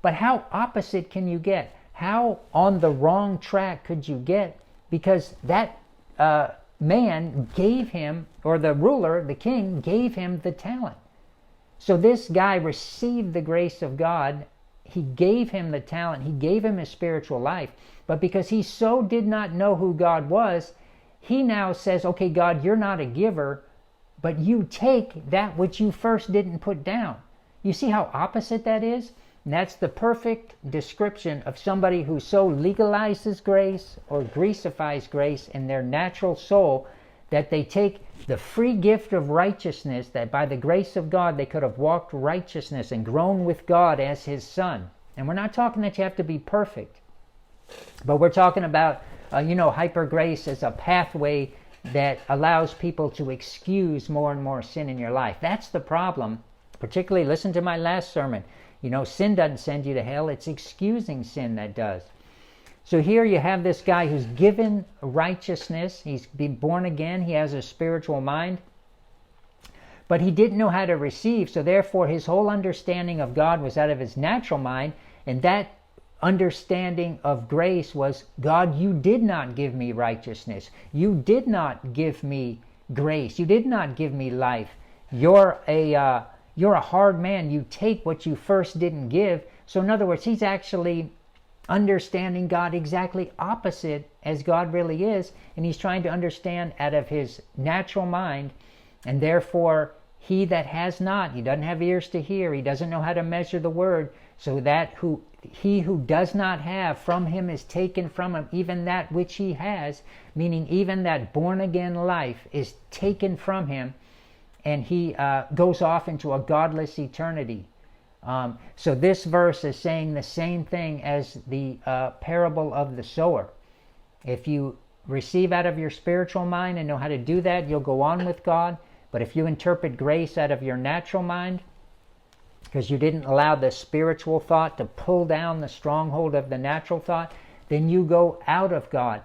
But how opposite can you get? How on the wrong track could you get? Because that man gave him, or the ruler, the king, gave him the talent. So this guy received the grace of God. He gave him the talent. He gave him his spiritual life. But because he so did not know who God was, he now says, okay, God, you're not a giver, but you take that which you first didn't put down. You see how opposite that is? And that's the perfect description of somebody who so legalizes grace or greasifies grace in their natural soul that they take the free gift of righteousness, that by the grace of God they could have walked righteousness and grown with God as his son. And we're not talking that you have to be perfect, but we're talking about, hyper grace as a pathway that allows people to excuse more and more sin in your life. That's the problem. Particularly, listen to my last sermon. Sin doesn't send you to hell. It's excusing sin that does. So here you have this guy who's given righteousness. He's been born again. He has a spiritual mind. But he didn't know how to receive. So therefore, his whole understanding of God was out of his natural mind. And that understanding of grace was, God, you did not give me righteousness. You did not give me grace. You did not give me life. You're a hard man. You take what you first didn't give. So in other words, he's actually understanding God exactly opposite as God really is. And he's trying to understand out of his natural mind. And therefore, he that has not, he doesn't have ears to hear. He doesn't know how to measure the word. So that he who does not have, from him is taken from him even that which he has. Meaning even that born again life is taken from him. And he goes off into a godless eternity. So this verse is saying the same thing as the parable of the sower. If you receive out of your spiritual mind and know how to do that, you'll go on with God. But if you interpret grace out of your natural mind, because you didn't allow the spiritual thought to pull down the stronghold of the natural thought, then you go out of God.